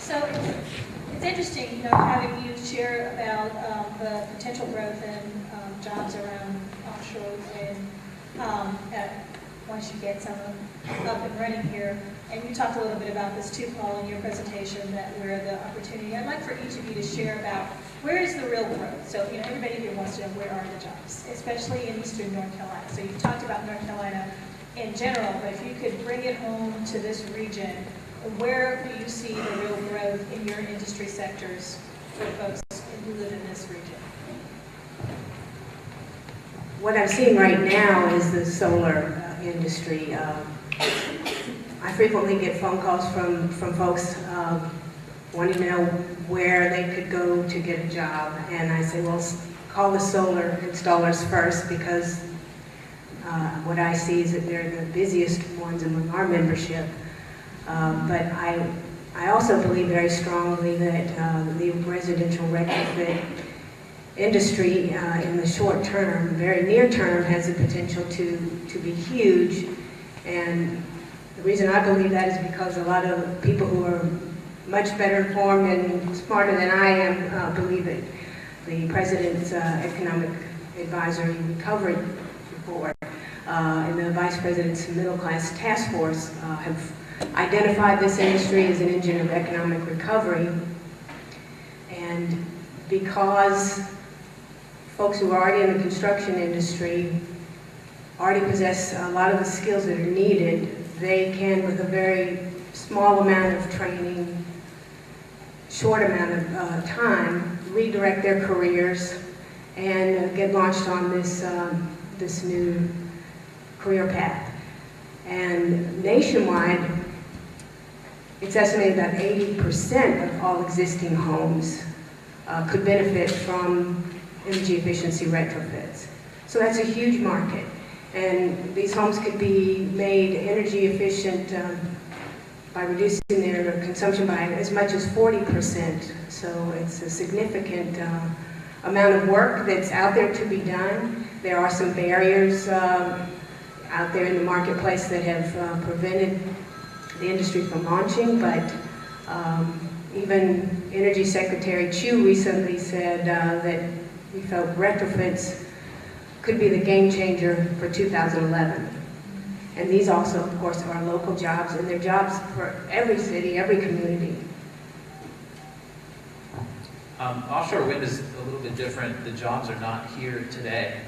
So it's interesting, having you share about the potential growth in jobs around offshore wind once you get some of them up and running here. And you talked a little bit about this too, Paul, in your presentation, that where the opportunity. I'd like for each of you to share about where is the real growth. So, everybody here wants to know where are the jobs, especially in eastern North Carolina. So you've talked about North Carolina in general, but if you could bring it home to this region, where do you see the real growth in your industry sectors for folks who live in this region? What I'm seeing right now is the solar industry. I frequently get phone calls from folks wanting to know where they could go to get a job, and I say, well, call the solar installers first, because what I see is that they're the busiest ones among our membership. But I also believe very strongly that the residential retrofit industry in the short term, very near term, has the potential to be huge. And the reason I believe that is because a lot of people who are much better informed and smarter than I am believe it. The President's Economic Advisory Recovery Report and the Vice President's Middle Class Task Force have identified this industry as an engine of economic recovery. And because folks who are already in the construction industry already possess a lot of the skills that are needed, they can, with a very small amount of training, short amount of time, redirect their careers and get launched on this new career path. And nationwide, it's estimated that 80% of all existing homes could benefit from energy efficiency retrofits. So that's a huge market. And these homes could be made energy efficient by reducing their consumption by as much as 40%. So it's a significant amount of work that's out there to be done. There are some barriers out there in the marketplace that have prevented the industry from launching, but even Energy Secretary Chu recently said that he felt retrofits could be the game changer for 2011. And these also, of course, are local jobs, and they're jobs for every city, every community. Offshore wind is a little bit different. The jobs are not here today.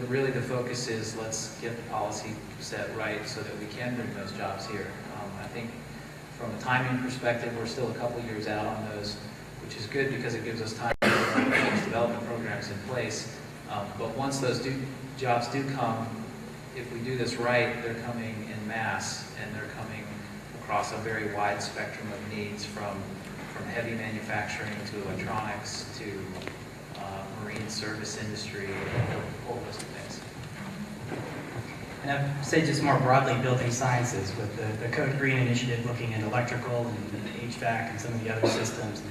Really the focus is let's get the policy set right so that we can bring those jobs here. I think from a timing perspective, we're still a couple years out on those, which is good because it gives us time to put those development programs in place. But once those jobs do come, if we do this right, they're coming en masse, and they're coming across a very wide spectrum of needs, from heavy manufacturing to electronics to marine service industry, a whole list of things. And I'd say just more broadly, building sciences, with the Code Green initiative looking at electrical and the HVAC and some of the other systems.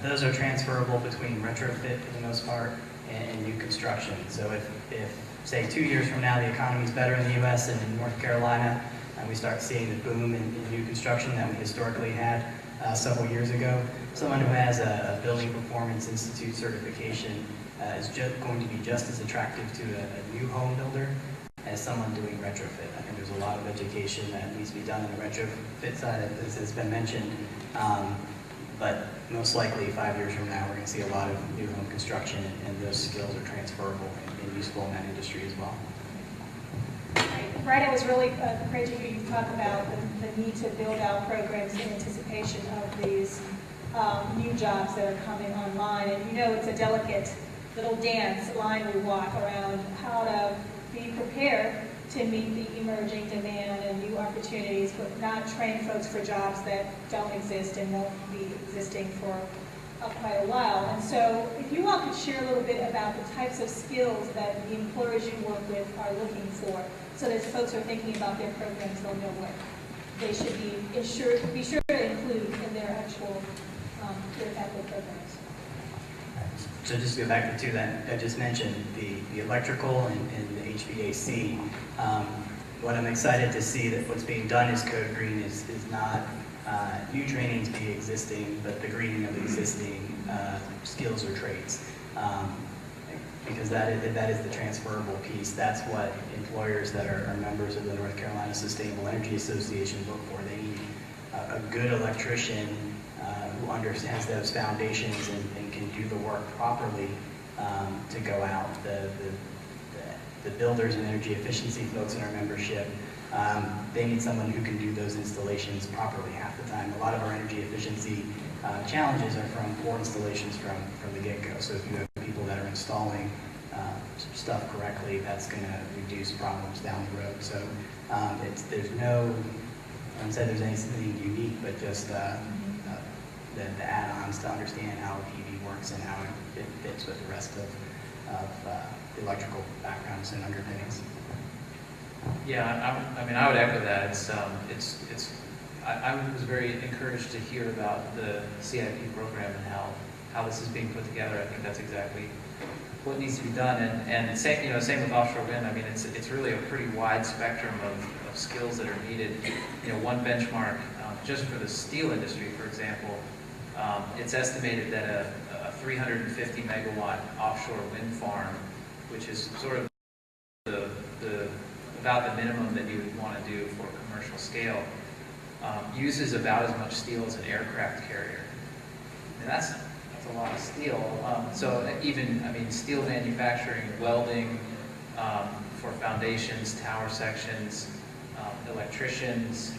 Those are transferable between retrofit for the most part and new construction. So if say 2 years from now the economy is better in the U.S. and in North Carolina, and we start seeing the boom in new construction that we historically had several years ago, someone who has a Building Performance Institute certification is going to be just as attractive to a new home builder as someone doing retrofit. I think there's a lot of education that needs to be done on the retrofit side, as has been mentioned. But most likely 5 years from now, we're going to see a lot of new home construction, and those skills are transferable and useful in that industry as well. Right, it was really great to hear you talk about the need to build out programs in anticipation of these new jobs that are coming online. And it's a delicate little line we walk around how to be prepared to meet the emerging demand and new opportunities, but not train folks for jobs that don't exist and won't be existing for quite a while. And so if you all could share a little bit about the types of skills that the employers you work with are looking for, so that as folks are thinking about their programs, they'll know what they should be sure to include in their actual career pathway programs. So just to go back to two that I just mentioned, the electrical and the HVAC. What I'm excited to see that what's being done is Code Green is not new trainings be existing, but the greening of existing skills or trades. Because that is the transferable piece. That's what employers that are members of the North Carolina Sustainable Energy Association look for. They need a good electrician who understands those foundations and can do the work properly to go out. The builders and energy efficiency folks in our membership, they need someone who can do those installations properly half the time. A lot of our energy efficiency challenges are from poor installations from the get-go. So if you have people that are installing stuff correctly, that's going to reduce problems down the road. So there's no, I wouldn't say there's anything unique, but just the add-ons to understand how PV works and how it fits with the rest of the electrical backgrounds and underpinnings. Yeah, I mean, I would echo that. I was very encouraged to hear about the CIP program and how this is being put together. I think that's exactly what needs to be done. And same, same with offshore wind. I mean, it's really a pretty wide spectrum of skills that are needed. One benchmark, just for the steel industry, for example, it's estimated that a 350 megawatt offshore wind farm, which is sort of about the minimum that you would want to do for commercial scale, uses about as much steel as an aircraft carrier. And that's a lot of steel. So even, steel manufacturing, welding, for foundations, tower sections, electricians,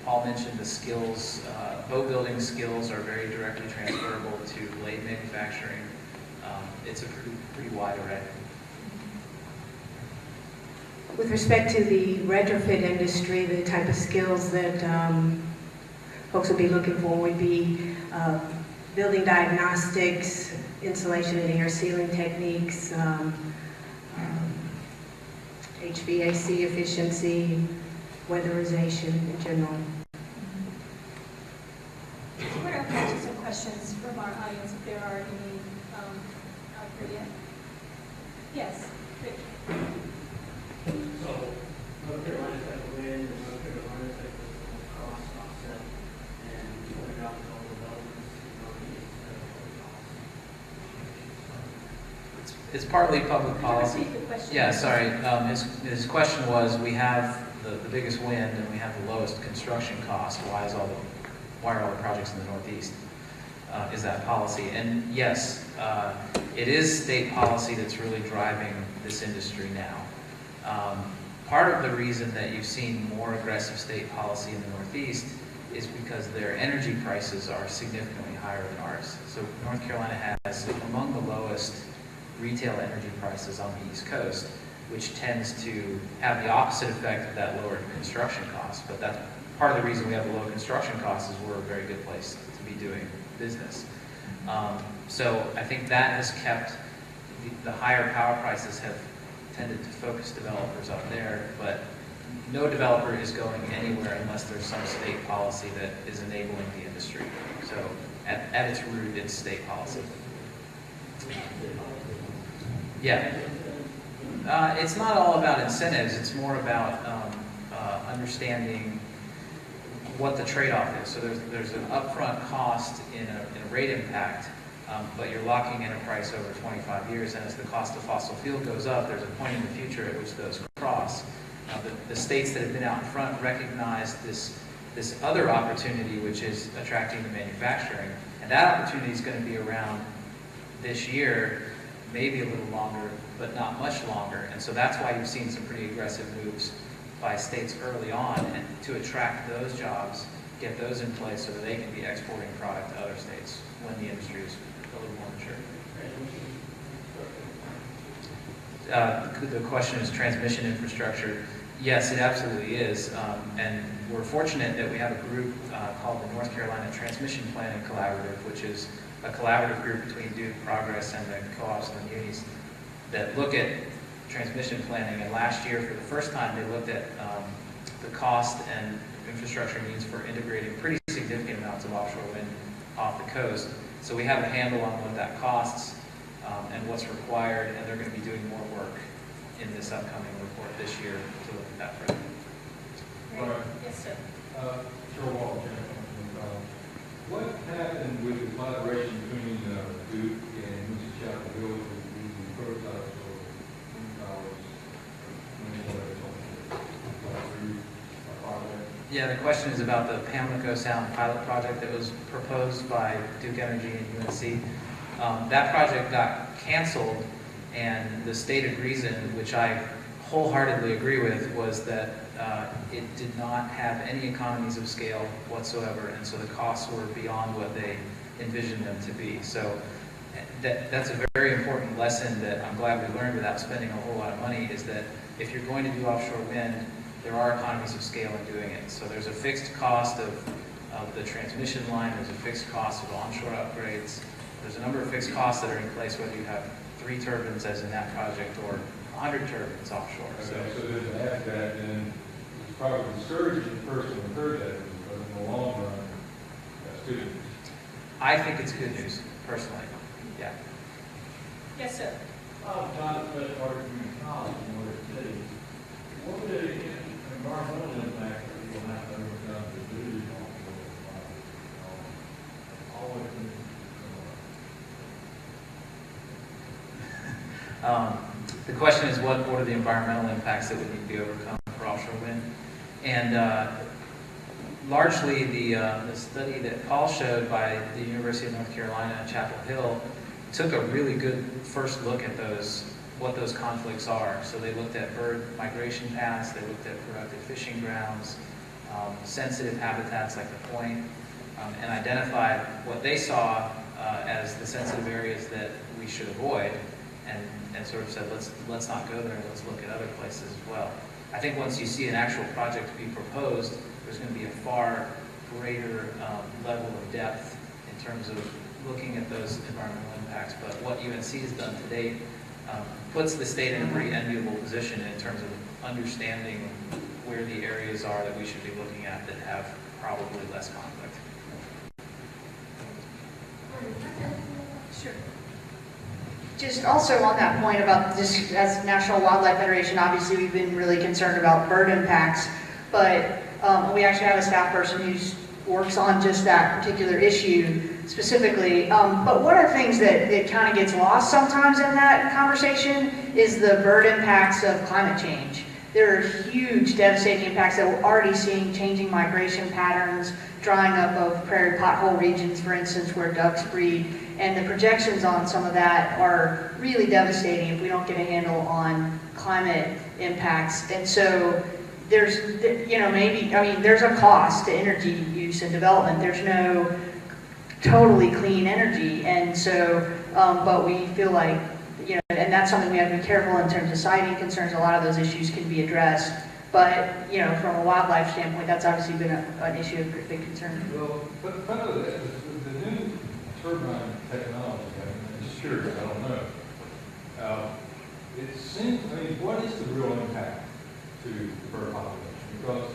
Paul mentioned the skills, boat building skills are very directly transferable to blade manufacturing. It's a pretty wide array. With respect to the retrofit industry, the type of skills that folks would be looking for would be building diagnostics, insulation and air sealing techniques, HVAC efficiency, weatherization in general. We're going to catch some questions from our audience if there are any out there yet. Yes, Rick. So, North Carolina type of wind, and North Carolina type of cost offset, and $20 all developments, It's partly public policy. Repeat the question. Yeah, sorry. His question was, we have the biggest wind and we have the lowest construction cost. Why are all the projects in the Northeast? Is that policy? And yes, it is state policy that's really driving this industry now. Part of the reason that you've seen more aggressive state policy in the Northeast is because their energy prices are significantly higher than ours. So North Carolina has among the lowest retail energy prices on the East Coast, which tends to have the opposite effect of that lower construction cost. But that's part of the reason we have the low construction costs is we're a very good place to be doing business. So I think that has kept the higher power prices have tended to focus developers up there, but no developer is going anywhere unless there's some state policy that is enabling the industry. So at its root, it's state policy. Yeah. It's not all about incentives. It's more about understanding what the trade-off is. So there's an upfront cost in a rate impact, but you're locking in a price over 25 years, and as the cost of fossil fuel goes up, there's a point in the future at which those cross. The states that have been out in front recognize this other opportunity, which is attracting the manufacturing, and that opportunity is going to be around this year, maybe a little longer, but not much longer. And so that's why you've seen some pretty aggressive moves by states early on, and to attract those jobs, get those in place so that they can be exporting product to other states when the industry is a little more mature. The question is transmission infrastructure. Yes, it absolutely is. And we're fortunate that we have a group called the North Carolina Transmission Planning Collaborative, which is a collaborative group between Duke, Progress, and the co-ops and the unis that look at transmission planning. And last year, for the first time, they looked at the cost and infrastructure needs for integrating pretty significant amounts of offshore wind off the coast. So we have a handle on what that costs and what's required, and they're going to be doing more work in this upcoming report this year to look at that further. Yes, sir. Sure, Walt, Yeah, the question is about the Pamlico Sound pilot project that was proposed by Duke Energy and UNC. That project got canceled, and the stated reason, which I wholeheartedly agree with, was that it did not have any economies of scale whatsoever, and so the costs were beyond what they envisioned them to be. So that's a very important lesson that I'm glad we learned without spending a whole lot of money, is that if you're going to do offshore wind, there are economies of scale in doing it. So there's a fixed cost of the transmission line, there's a fixed cost of onshore upgrades, there's a number of fixed costs that are in place whether you have 3 turbines as in that project or 100 turbines offshore. Okay, so there's an add that, and it's probably discouraging the person who heard that, but in the long run, that's good. I think it's good news, personally. Yeah. Yes, sir. John Smith, Harvard Community College in North City. What would the environmental impact that you'll have to overcome to do always The question is what are the environmental impacts that would need to be overcome for offshore wind? And largely the study that Paul showed by the University of North Carolina at Chapel Hill took a really good first look at what those conflicts are. So they looked at bird migration paths, they looked at productive fishing grounds, sensitive habitats like the point, and identified what they saw as the sensitive areas that we should avoid, and sort of said, let's not go there, let's look at other places as well. I think once you see an actual project be proposed, there's going to be a far greater level of depth in terms of looking at those environmental impacts. But what UNC has done to date puts the state in a pretty enviable position in terms of understanding where the areas are that we should be looking at that have probably less conflict. Sure. Just also on that point about this, as National Wildlife Federation, obviously we've been really concerned about bird impacts, but we actually have a staff person who works on just that particular issue specifically. But one of the things that kind of gets lost sometimes in that conversation is the bird impacts of climate change. There are huge devastating impacts that we're already seeing: changing migration patterns, drying up of prairie pothole regions, for instance, where ducks breed. And the projections on some of that are really devastating if we don't get a handle on climate impacts. And so there's, there's a cost to energy use and development. There's no totally clean energy. And so, but we feel like, and that's something we have to be careful in terms of siting concerns. A lot of those issues can be addressed. But, from a wildlife standpoint, that's obviously been an issue of big concern. Well, but part of that is the new turbine technology. I'm just curious, I don't know. It seems, what is the real impact to the bird population? Because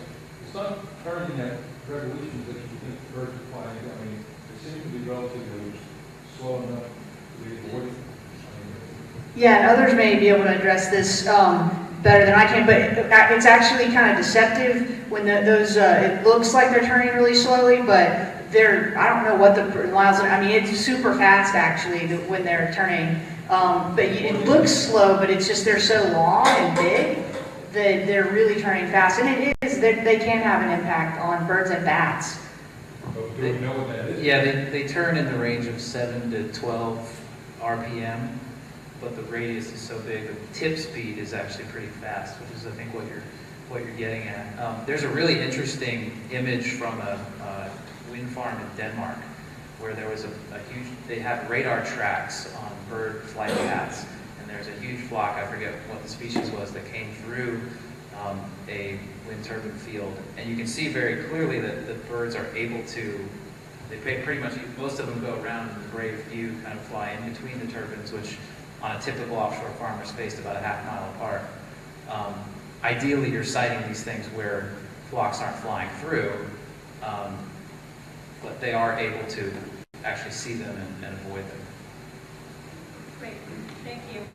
it's not turning that revolution that you think birds are flying. It seems to be relatively slow enough to be avoided. Yeah, and others may be able to address this better than I can, but it's actually kind of deceptive when it looks like they're turning really slowly, but I don't know what the miles, it's super fast actually when they're turning, but it looks slow, but it's just they're so long and big that they're really turning fast, and it is, they can have an impact on birds and bats. But do we know what that is? Yeah, they turn in the range of 7 to 12 RPM, but the radius is so big, the tip speed is actually pretty fast, which is I think what you're getting at. There's a really interesting image from a wind farm in Denmark where there was they had radar tracks on bird flight paths, and there's a huge flock, I forget what the species was, that came through a wind turbine field, and you can see very clearly that the birds are able to, pretty much, most of them go around in the brave view, kind of fly in between the turbines, which on a typical offshore farm are spaced about a half mile apart. Ideally, you're siting these things where flocks aren't flying through, but they are able to actually see them and avoid them. Great, thank you.